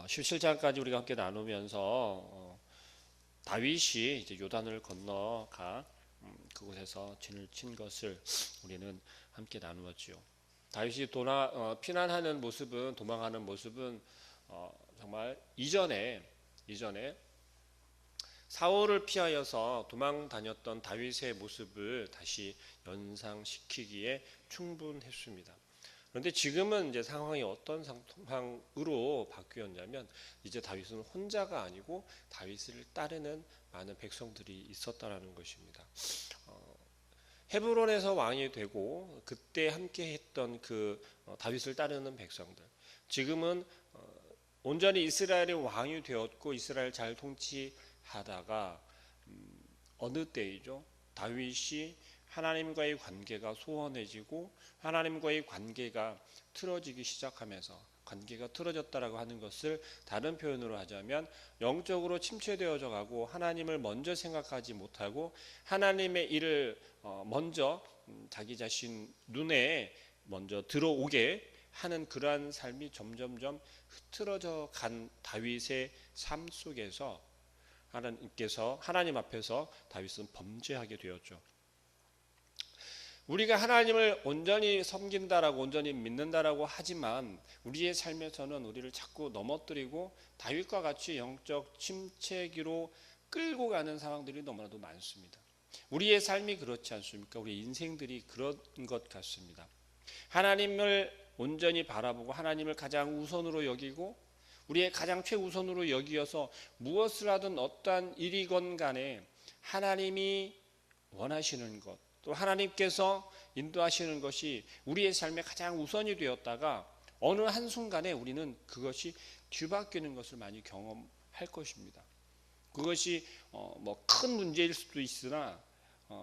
17장까지 우리가 함께 나누면서 다윗이 이제 요단을 건너가 그곳에서 진을 친 것을 우리는 함께 나누었지요. 다윗이 피난하는 모습은, 도망하는 모습은 정말 이전에 사울을 피하여서 도망 다녔던 다윗의 모습을 다시 연상시키기에 충분했습니다. 그런데 지금은 이제 상황이 어떤 상황으로 바뀌었냐면, 이제 다윗은 혼자가 아니고 다윗을 따르는 많은 백성들이 있었다라는 것입니다. 헤브론에서 왕이 되고 그때 함께했던 다윗을 따르는 백성들, 지금은 온전히 이스라엘의 왕이 되었고 이스라엘 잘 통치하다가 어느 때이죠? 다윗이 하나님과의 관계가 소원해지고 하나님과의 관계가 틀어지기 시작하면서, 관계가 틀어졌다라고 하는 것을 다른 표현으로 하자면 영적으로 침체되어져 가고 하나님을 먼저 생각하지 못하고 하나님의 일을 먼저 자기 자신 눈에 먼저 들어오게 하는 그러한 삶이 점점점 흐트러져 간 다윗의 삶 속에서 하나님 앞에서 다윗은 범죄하게 되었죠. 우리가 하나님을 온전히 섬긴다라고, 온전히 믿는다라고 하지만 우리의 삶에서는 우리를 자꾸 넘어뜨리고 다윗과 같이 영적 침체기로 끌고 가는 상황들이 너무나도 많습니다. 우리의 삶이 그렇지 않습니까? 우리 인생들이 그런 것 같습니다. 하나님을 온전히 바라보고 하나님을 가장 우선으로 여기고 우리의 가장 최우선으로 여기어서 무엇을 하든 어떠한 일이건 간에 하나님이 원하시는 것, 또 하나님께서 인도하시는 것이 우리의 삶에 가장 우선이 되었다가 어느 한순간에 우리는 그것이 뒤바뀌는 것을 많이 경험할 것입니다. 그것이 큰 문제일 수도 있으나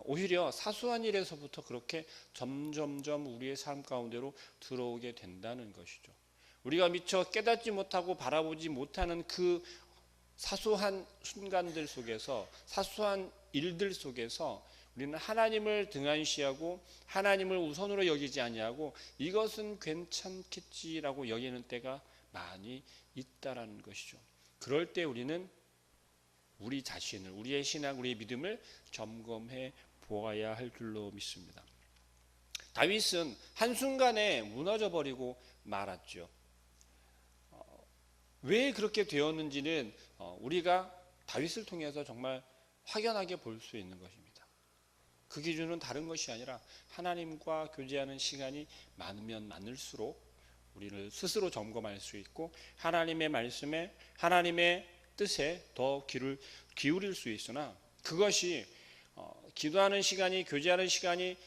오히려 사소한 일에서부터 그렇게 점점점 우리의 삶 가운데로 들어오게 된다는 것이죠. 우리가 미처 깨닫지 못하고 바라보지 못하는 그 사소한 순간들 속에서, 사소한 일들 속에서 우리는 하나님을 등한시하고 하나님을 우선으로 여기지 아니하고 이것은 괜찮겠지라고 여기는 때가 많이 있다라는 것이죠. 그럴 때 우리는 우리 자신을, 우리의 신앙, 우리의 믿음을 점검해 보아야 할 줄로 믿습니다. 다윗은 한순간에 무너져 버리고 말았죠. 왜 그렇게 되었는지는 우리가 다윗을 통해서 정말 확연하게 볼 수 있는 것입니다. 그 기준은 다른 것이 아니라 하나님과 교제하는 시간이 많으면 많을수록 우리를 스스로 점검할 수 있고 하나님의 말씀에, 하나님의 뜻에 더 귀를 기울일 수 있으나, 그것이 기도하는 시간이, 교제하는 시간이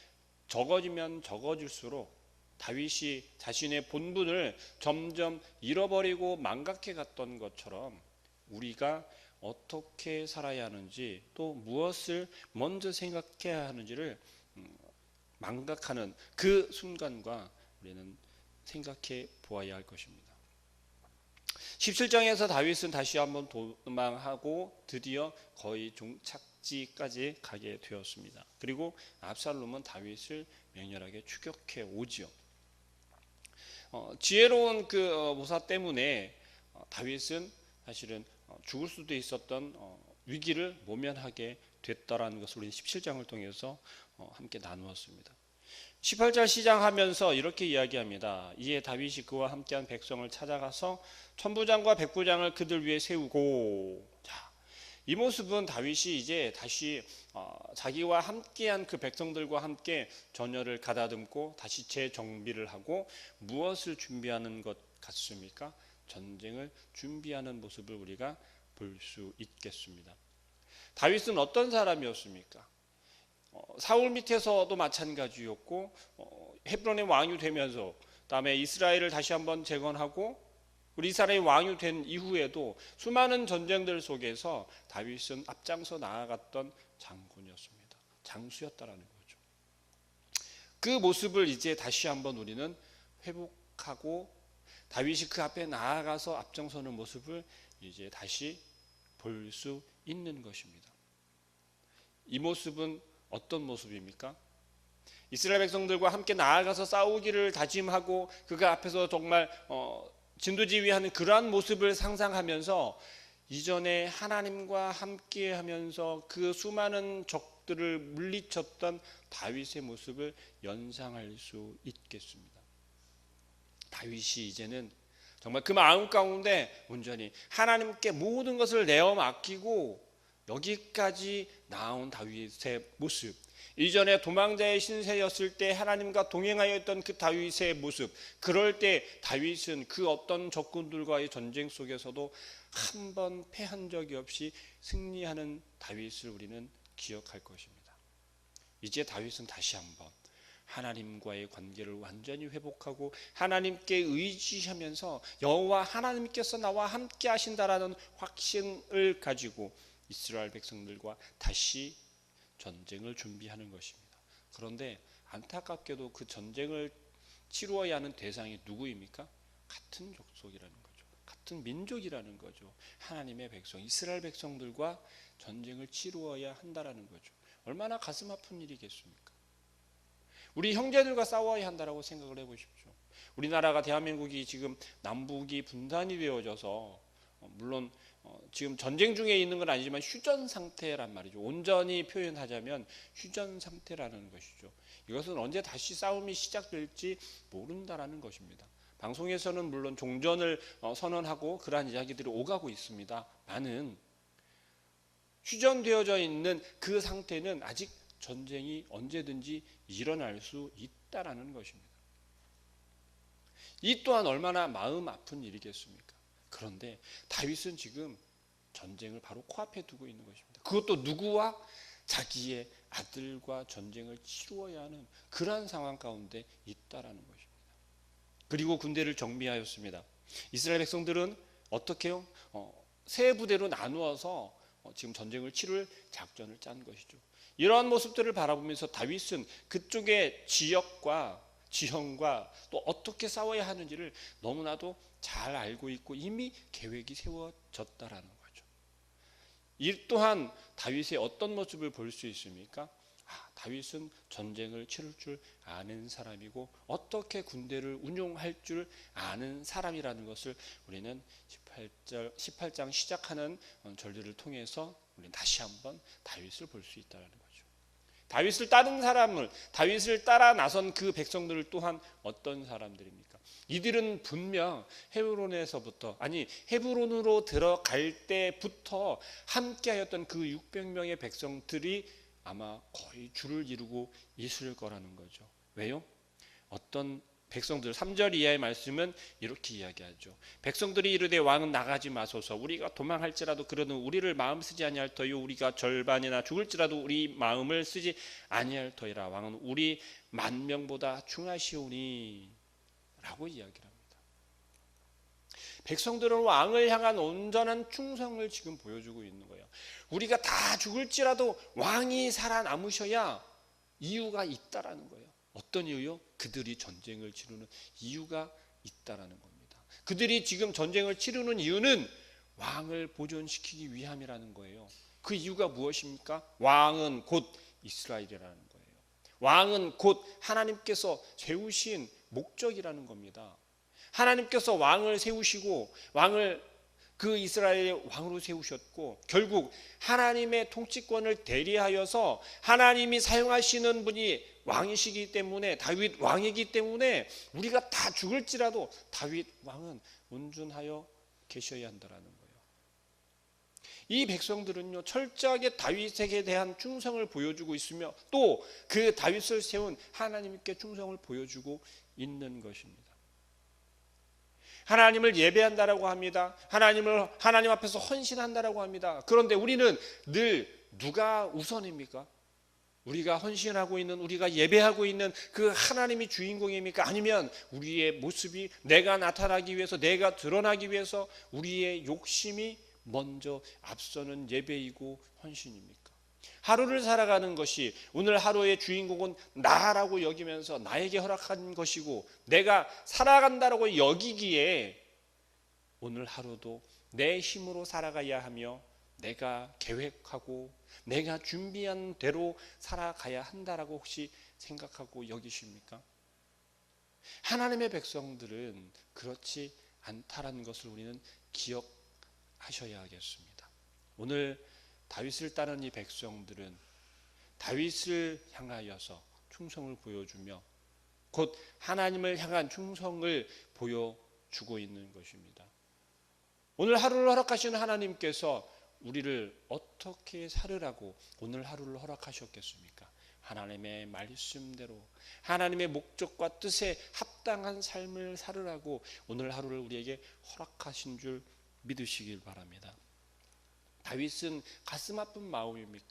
적어지면 적어질수록 다윗이 자신의 본분을 점점 잃어버리고 망각해 갔던 것처럼 우리가 어떻게 살아야 하는지, 또 무엇을 먼저 생각해야 하는지를 망각하는 그 순간과 우리는 생각해 보아야 할 것입니다. 17장에서 다윗은 다시 한번 도망하고 드디어 거의 종착지까지 가게 되었습니다. 그리고 압살롬은 다윗을 맹렬하게 추격해 오지요. 지혜로운 그 모사 때문에 다윗은 사실은 죽을 수도 있었던 위기를 모면하게 됐다라는 것을 우리 17장을 통해서 함께 나누었습니다. 18절 시작하면서 이렇게 이야기합니다. 이에 다윗이 그와 함께한 백성을 찾아가서 천부장과 백부장을 그들 위에 세우고, 이 모습은 다윗이 이제 다시 자기와 함께한 그 백성들과 함께 전열을 가다듬고 다시 재정비를 하고 무엇을 준비하는 것 같습니까? 전쟁을 준비하는 모습을 우리가 볼 수 있겠습니다. 다윗은 어떤 사람이었습니까? 사울 밑에서도 마찬가지였고 헤브론의 왕이 되면서 다음에 이스라엘을 다시 한번 재건하고 우리 이스라엘의 왕이 된 이후에도 수많은 전쟁들 속에서 다윗은 앞장서 나아갔던 장군이었습니다. 장수였다라는 거죠. 그 모습을 이제 다시 한번 우리는 회복하고 다윗이 그 앞에 나아가서 앞장서는 모습을 이제 다시 볼 수 있는 것입니다. 이 모습은 어떤 모습입니까? 이스라엘 백성들과 함께 나아가서 싸우기를 다짐하고 그가 앞에서 정말 진두지휘하는 그러한 모습을 상상하면서 이전에 하나님과 함께 하면서 그 수많은 적들을 물리쳤던 다윗의 모습을 연상할 수 있겠습니다. 다윗이 이제는 정말 그 마음 가운데 온전히 하나님께 모든 것을 내어 맡기고 여기까지 나온 다윗의 모습, 이전에 도망자의 신세였을 때 하나님과 동행하였던 그 다윗의 모습, 그럴 때 다윗은 그 어떤 적군들과의 전쟁 속에서도 한 번 패한 적이 없이 승리하는 다윗을 우리는 기억할 것입니다. 이제 다윗은 다시 한번 하나님과의 관계를 완전히 회복하고 하나님께 의지하면서 여호와 하나님께서 나와 함께 하신다라는 확신을 가지고 이스라엘 백성들과 다시 전쟁을 준비하는 것입니다. 그런데 안타깝게도 그 전쟁을 치루어야 하는 대상이 누구입니까? 같은 족속이라는 거죠. 같은 민족이라는 거죠. 하나님의 백성, 이스라엘 백성들과 전쟁을 치루어야 한다라는 거죠. 얼마나 가슴 아픈 일이겠습니까? 우리 형제들과 싸워야 한다라고 생각을 해보십시오. 우리나라가 대한민국이 지금 남북이 분단이 되어져서 물론 지금 전쟁 중에 있는 건 아니지만 휴전 상태란 말이죠. 온전히 표현하자면 휴전 상태라는 것이죠. 이것은 언제 다시 싸움이 시작될지 모른다라는 것입니다. 방송에서는 물론 종전을 선언하고 그러한 이야기들이 오가고 있습니다. 많은 휴전되어져 있는 그 상태는 아직 전쟁이 언제든지 일어날 수 있다라는 것입니다. 이 또한 얼마나 마음 아픈 일이겠습니까? 그런데 다윗은 지금 전쟁을 바로 코앞에 두고 있는 것입니다. 그것도 누구와? 자기의 아들과 전쟁을 치루어야 하는 그러한 상황 가운데 있다라는 것입니다. 그리고 군대를 정비하였습니다. 이스라엘 백성들은 어떻게 해요? 세 부대로 나누어서 지금 전쟁을 치룰 작전을 짠 것이죠. 이러한 모습들을 바라보면서 다윗은 그쪽의 지역과 지형과 또 어떻게 싸워야 하는지를 너무나도 잘 알고 있고 이미 계획이 세워졌다라는 거죠. 이 또한 다윗의 어떤 모습을 볼 수 있습니까? 다윗은 전쟁을 치를 줄 아는 사람이고 어떻게 군대를 운용할 줄 아는 사람이라는 것을 우리는 18장 시작하는 절들을 통해서 우리는 다시 한번 다윗을 볼 수 있다는 거죠. 다윗을 따른 사람을, 다윗을 따라 나선 그 백성들 또한 어떤 사람들입니까? 이들은 분명 헤브론으로 들어갈 때부터 함께하였던 그 600명의 백성들이 아마 거의 줄을 이루고 있을 거라는 거죠. 왜요? 어떤 백성들 3절 이하의 말씀은 이렇게 이야기하죠. 백성들이 이르되 왕은 나가지 마소서. 우리가 도망할지라도 그러는 우리를 마음 쓰지 아니할 터요. 우리가 절반이나 죽을지라도 우리 마음을 쓰지 아니할 터이라. 왕은 우리 10,000명보다 중하시오니 라고 이야기를 합니다. 백성들은 왕을 향한 온전한 충성을 지금 보여주고 있는 거예요. 우리가 다 죽을지라도 왕이 살아남으셔야 이유가 있다라는 거예요. 어떤 이유요? 그들이 전쟁을 치르는 이유가 있다라는 겁니다. 그들이 지금 전쟁을 치르는 이유는 왕을 보존시키기 위함이라는 거예요. 그 이유가 무엇입니까? 왕은 곧 이스라엘이라는 거예요. 왕은 곧 하나님께서 세우신 목적이라는 겁니다. 하나님께서 왕을 세우시고 왕을 그 이스라엘의 왕으로 세우셨고 결국 하나님의 통치권을 대리하여서 하나님이 사용하시는 분이 왕이시기 때문에 다윗 왕이기 때문에 우리가 다 죽을지라도 다윗 왕은 온전하여 계셔야 한다라는 거예요. 이 백성들은요 철저하게 다윗에게 대한 충성을 보여주고 있으며 또 그 다윗을 세운 하나님께 충성을 보여주고 있는 것입니다. 하나님을 예배한다라고 합니다. 하나님 앞에서 헌신한다라고 합니다. 그런데 우리는 늘 누가 우선입니까? 우리가 헌신하고 있는, 우리가 예배하고 있는 그 하나님이 주인공입니까? 아니면 우리의 모습이 내가 나타나기 위해서, 내가 드러나기 위해서 우리의 욕심이 먼저 앞서는 예배이고 헌신입니까? 하루를 살아가는 것이 오늘 하루의 주인공은 나라고 여기면서 나에게 허락한 것이고 내가 살아간다라고 여기기에 오늘 하루도 내 힘으로 살아가야 하며 내가 계획하고 내가 준비한 대로 살아가야 한다라고 혹시 생각하고 여기십니까? 하나님의 백성들은 그렇지 않다라는 것을 우리는 기억하셔야 하겠습니다. 오늘 다윗을 따르는 이 백성들은 다윗을 향하여서 충성을 보여주며 곧 하나님을 향한 충성을 보여주고 있는 것입니다. 오늘 하루를 허락하시는 하나님께서 우리를 어떻게 살으라고 오늘 하루를 허락하셨겠습니까? 하나님의 말씀대로 하나님의 목적과 뜻에 합당한 삶을 살으라고 오늘 하루를 우리에게 허락하신 줄 믿으시길 바랍니다. 다윗은 가슴 아픈 마음입니다.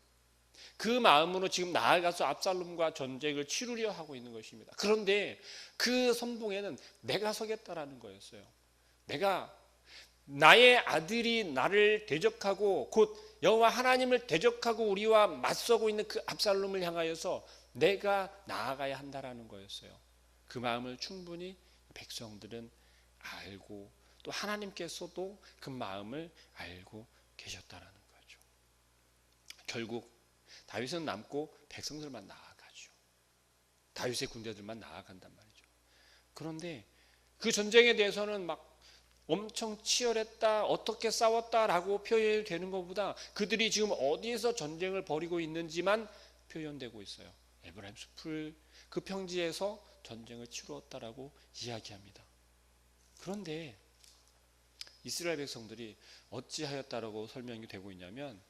그 마음으로 지금 나아가서 압살롬과 전쟁을 치르려 하고 있는 것입니다. 그런데 그 선봉에는 내가 서겠다라는 거였어요. 나의 아들이 나를 대적하고 곧 여호와 하나님을 대적하고 우리와 맞서고 있는 그 압살롬을 향하여서 내가 나아가야 한다라는 거였어요. 그 마음을 충분히 백성들은 알고 또 하나님께서도 그 마음을 알고 계셨다라는 거죠. 결국 다윗은 남고 백성들만 나아가죠. 다윗의 군대들만 나아간단 말이죠. 그런데 그 전쟁에 대해서는 막 엄청 치열했다, 어떻게 싸웠다라고 표현이 되는 것보다 그들이 지금 어디에서 전쟁을 벌이고 있는지만 표현되고 있어요. 에브라임 숲을 그 평지에서 전쟁을 치루었다라고 이야기합니다. 그런데 이스라엘 백성들이 어찌하였다라고 설명이 되고 있냐면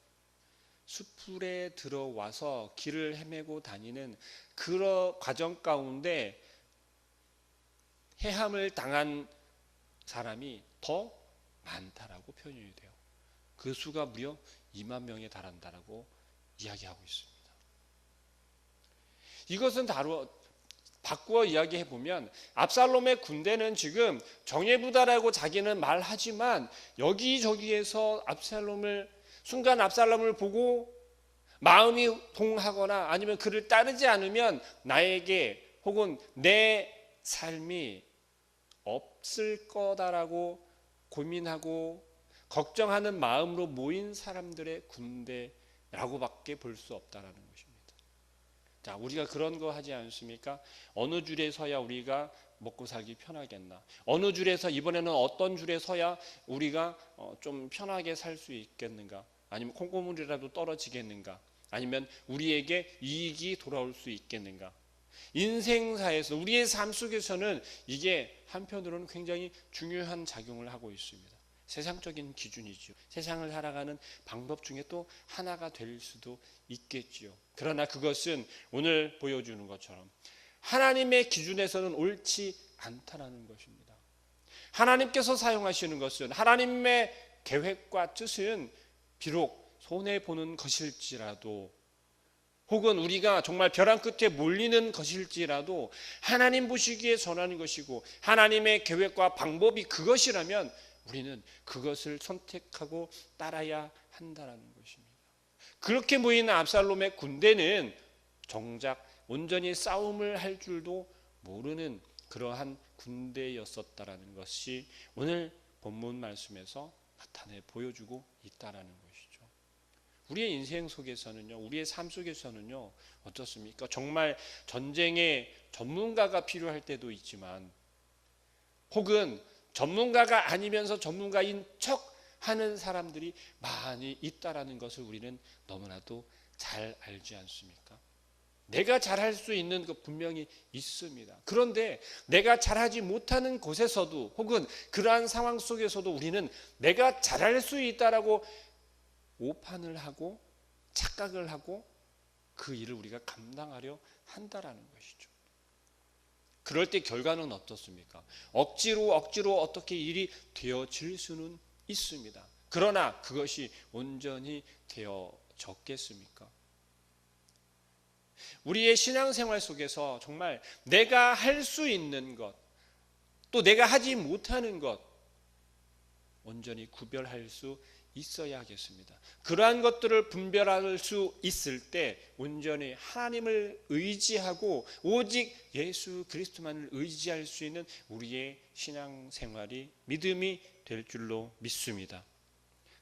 숲풀에 들어와서 길을 헤매고 다니는 그 과정 가운데 해함을 당한 사람이 더 많다라고 표현이 돼요. 그 수가 무려 2만 명에 달한다라고 이야기하고 있습니다. 이것은 바꾸어 이야기해 보면 압살롬의 군대는 지금 정예부다라고 자기는 말하지만 여기저기에서 순간 압살롬을 보고 마음이 동하거나 아니면 그를 따르지 않으면 나에게 혹은 내 삶이 없을 거다라고 고민하고 걱정하는 마음으로 모인 사람들의 군대라고밖에 볼 수 없다라는 것입니다. 자, 우리가 그런 거 하지 않습니까? 어느 줄에 서야 우리가 먹고 살기 편하겠나? 어느 줄에서 이번에는 어떤 줄에 서야 우리가 좀 편하게 살 수 있겠는가? 아니면 콩고물이라도 떨어지겠는가? 아니면 우리에게 이익이 돌아올 수 있겠는가? 인생사에서 우리의 삶 속에서는 이게 한편으로는 굉장히 중요한 작용을 하고 있습니다. 세상적인 기준이죠. 세상을 살아가는 방법 중에 또 하나가 될 수도 있겠지요. 그러나 그것은 오늘 보여주는 것처럼 하나님의 기준에서는 옳지 않다라는 것입니다. 하나님께서 사용하시는 것은 하나님의 계획과 뜻은 비록 손해보는 것일지라도 혹은 우리가 정말 벼랑 끝에 몰리는 것일지라도 하나님 보시기에 전하는 것이고 하나님의 계획과 방법이 그것이라면 우리는 그것을 선택하고 따라야 한다는 것입니다. 그렇게 모인 압살롬의 군대는 정작 온전히 싸움을 할 줄도 모르는 그러한 군대였었다라는 것이 오늘 본문 말씀에서 나타내 보여주고 있다라는 것이죠. 우리의 인생 속에서는요, 우리의 삶 속에서는요, 어떻습니까? 정말 전쟁의 전문가가 필요할 때도 있지만, 혹은 전문가가 아니면서 전문가인 척 하는 사람들이 많이 있다라는 것을 우리는 너무나도 잘 알지 않습니까? 내가 잘할 수 있는 것 분명히 있습니다. 그런데 내가 잘하지 못하는 곳에서도 혹은 그러한 상황 속에서도 우리는 내가 잘할 수 있다라고 오판을 하고 착각을 하고 그 일을 우리가 감당하려 한다라는 것이죠. 그럴 때 결과는 어떻습니까? 억지로 어떻게 일이 되어질 수는 있습니다. 그러나 그것이 온전히 되어졌겠습니까? 우리의 신앙생활 속에서 정말 내가 할 수 있는 것, 또 내가 하지 못하는 것 온전히 구별할 수 있어야 하겠습니다. 그러한 것들을 분별할 수 있을 때 온전히 하나님을 의지하고 오직 예수 그리스도만을 의지할 수 있는 우리의 신앙생활이 믿음이 될 줄로 믿습니다.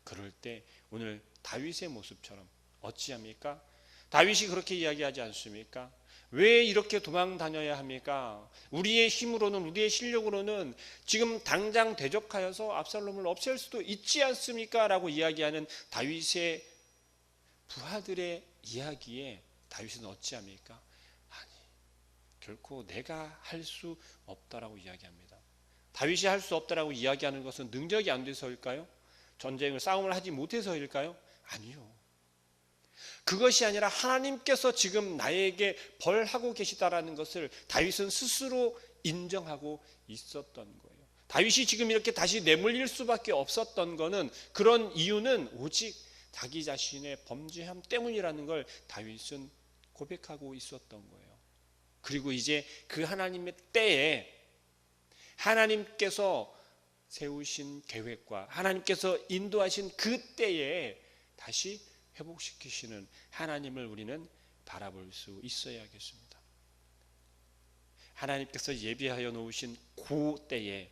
그럴 때 오늘 다윗의 모습처럼 어찌합니까? 다윗이 그렇게 이야기하지 않습니까? 왜 이렇게 도망 다녀야 합니까? 우리의 힘으로는, 우리의 실력으로는 지금 당장 대적하여서 압살롬을 없앨 수도 있지 않습니까? 라고 이야기하는 다윗의 부하들의 이야기에 다윗은 어찌합니까? 아니, 결코 내가 할 수 없다라고 이야기합니다. 다윗이 할 수 없다라고 이야기하는 것은 능력이 안 돼서일까요? 싸움을 하지 못해서일까요? 아니요. 그것이 아니라 하나님께서 지금 나에게 벌하고 계시다라는 것을 다윗은 스스로 인정하고 있었던 거예요. 다윗이 지금 이렇게 다시 내몰릴 수밖에 없었던 거는, 그런 이유는 오직 자기 자신의 범죄함 때문이라는 걸 다윗은 고백하고 있었던 거예요. 그리고 이제 그 하나님의 때에 하나님께서 세우신 계획과 하나님께서 인도하신 그 때에 다시 회복시키시는 하나님을 우리는 바라볼 수 있어야겠습니다. 하나님께서 예비하여 놓으신 그 때에,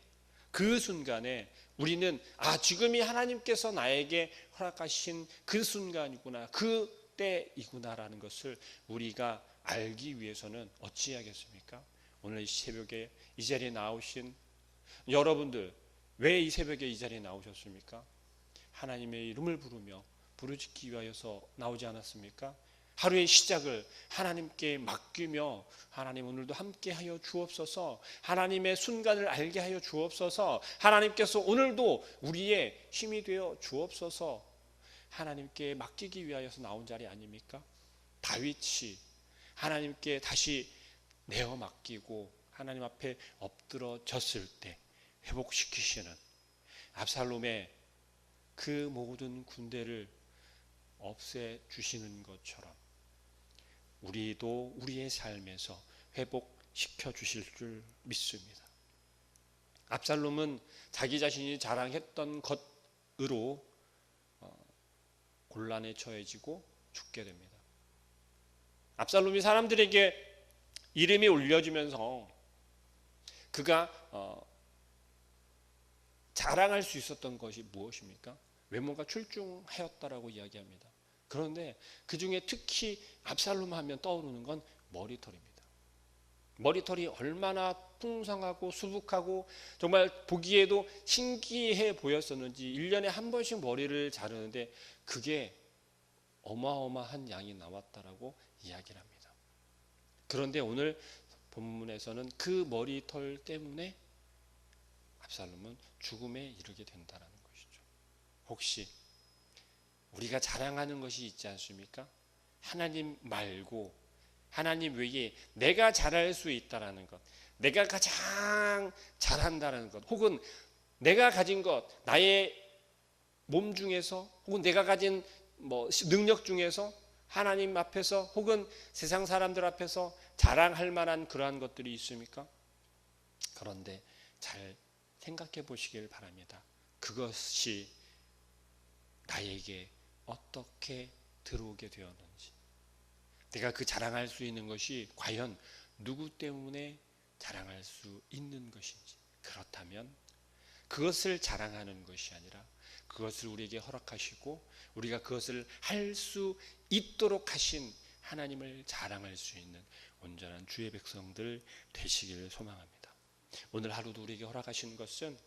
그 순간에 우리는 지금이 하나님께서 나에게 허락하신 그 순간이구나, 그 때이구나라는 것을 우리가 알기 위해서는 어찌해야겠습니까? 오늘 이 새벽에 이 자리에 나오신 여러분들, 왜 이 새벽에 이 자리에 나오셨습니까? 하나님의 이름을 부르며 부르짖기 위하여서 나오지 않았습니까? 하루의 시작을 하나님께 맡기며, 하나님 오늘도 함께하여 주옵소서, 하나님의 순간을 알게 하여 주옵소서, 하나님께서 오늘도 우리의 힘이 되어 주옵소서, 하나님께 맡기기 위하여서 나온 자리 아닙니까? 다윗이 하나님께 다시 내어 맡기고 하나님 앞에 엎드러졌을 때 회복시키시는 압살롬의 그 모든 군대를 없애주시는 것처럼 우리도 우리의 삶에서 회복시켜 주실 줄 믿습니다. 압살롬은 자기 자신이 자랑했던 것으로 곤란에 처해지고 죽게 됩니다. 압살롬이 사람들에게 이름이 올려지면서 그가 자랑할 수 있었던 것이 무엇입니까? 외모가 출중하였다라고 이야기합니다. 그런데 그 중에 특히 압살롬 하면 떠오르는 건 머리털입니다. 머리털이 얼마나 풍성하고 수북하고 정말 보기에도 신기해 보였었는지 1년에 한 번씩 머리를 자르는데 그게 어마어마한 양이 나왔다라고 이야기를 합니다. 그런데 오늘 본문에서는 그 머리털 때문에 압살롬은 죽음에 이르게 된다는 것이죠. 혹시 우리가 자랑하는 것이 있지 않습니까? 하나님 말고 하나님 외에 내가 잘할 수 있다라는 것, 내가 가장 잘한다는 것, 혹은 내가 가진 것, 나의 몸 중에서, 혹은 내가 가진 능력 중에서 하나님 앞에서 혹은 세상 사람들 앞에서 자랑할 만한 그러한 것들이 있습니까? 그런데 잘 생각해 보시길 바랍니다. 그것이 나에게 어떻게 들어오게 되었는지, 내가 그 자랑할 수 있는 것이 과연 누구 때문에 자랑할 수 있는 것인지, 그렇다면 그것을 자랑하는 것이 아니라 그것을 우리에게 허락하시고 우리가 그것을 할 수 있도록 하신 하나님을 자랑할 수 있는 온전한 주의 백성들 되시기를 소망합니다. 오늘 하루도 우리에게 허락하신 것은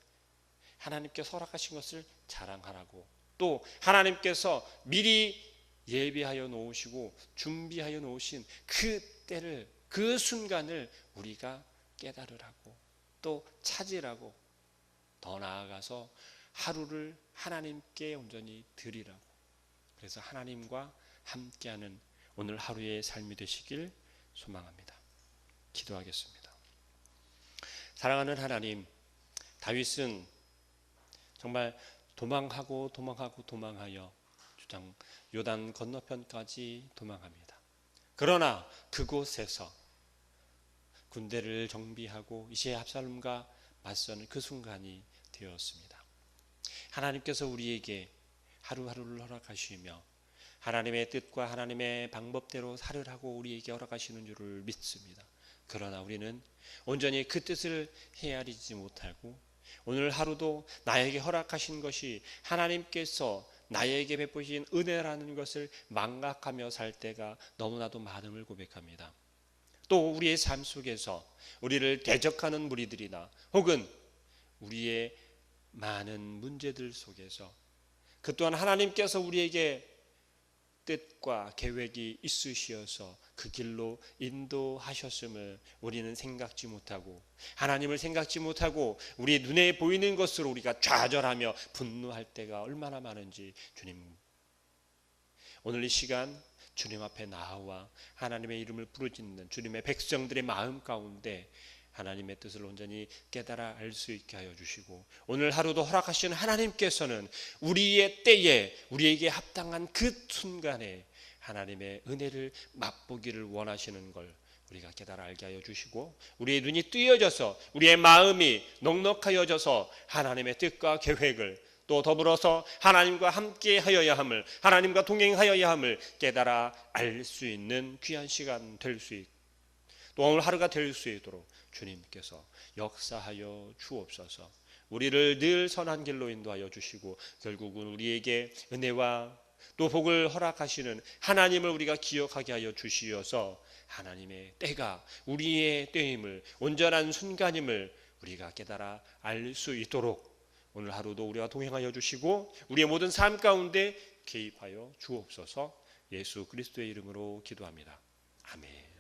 하나님께서 허락하신 것을 자랑하라고, 또 하나님께서 미리 예비하여 놓으시고 준비하여 놓으신 그 때를, 그 순간을 우리가 깨달으라고, 또 찾으라고, 더 나아가서 하루를 하나님께 온전히 드리라고, 그래서 하나님과 함께하는 오늘 하루의 삶이 되시길 소망합니다. 기도하겠습니다. 사랑하는 하나님, 다윗은 정말 도망하여 주장 요단 건너편까지 도망합니다. 그러나 그곳에서 군대를 정비하고 이제 압살롬과 맞서는 그 순간이 되었습니다. 하나님께서 우리에게 하루하루를 허락하시며 하나님의 뜻과 하나님의 방법대로 살을 하고 우리에게 허락하시는 줄을 믿습니다. 그러나 우리는 온전히 그 뜻을 헤아리지 못하고 오늘 하루도 나에게 허락하신 것이 하나님께서 나에게 베푸신 은혜라는 것을 망각하며 살 때가 너무나도 많음을 고백합니다. 또 우리의 삶 속에서 우리를 대적하는 무리들이나 혹은 우리의 많은 문제들 속에서 그 또한 하나님께서 우리에게 뜻과 계획이 있으시어서 그 길로 인도하셨음을 우리는 생각지 못하고, 하나님을 생각지 못하고 우리 눈에 보이는 것으로 우리가 좌절하며 분노할 때가 얼마나 많은지 주님, 오늘 이 시간 주님 앞에 나와 하나님의 이름을 부르짖는 주님의 백성들의 마음 가운데 하나님의 뜻을 온전히 깨달아 알 수 있게 하여 주시고, 오늘 하루도 허락하시는 하나님께서는 우리의 때에 우리에게 합당한 그 순간에 하나님의 은혜를 맛보기를 원하시는 걸 우리가 깨달아 알게 하여 주시고, 우리의 눈이 뜨여져서 우리의 마음이 넉넉하여져서 하나님의 뜻과 계획을, 또 더불어서 하나님과 함께 하여야 함을, 하나님과 동행하여야 함을 깨달아 알 수 있는 귀한 시간 될 수 있고, 또 오늘 하루가 될 수 있도록 주님께서 역사하여 주옵소서. 우리를 늘 선한 길로 인도하여 주시고, 결국은 우리에게 은혜와 또 복을 허락하시는 하나님을 우리가 기억하게 하여 주시어서 하나님의 때가 우리의 때임을, 온전한 순간임을 우리가 깨달아 알 수 있도록 오늘 하루도 우리와 동행하여 주시고 우리의 모든 삶 가운데 개입하여 주옵소서. 예수 그리스도의 이름으로 기도합니다. 아멘.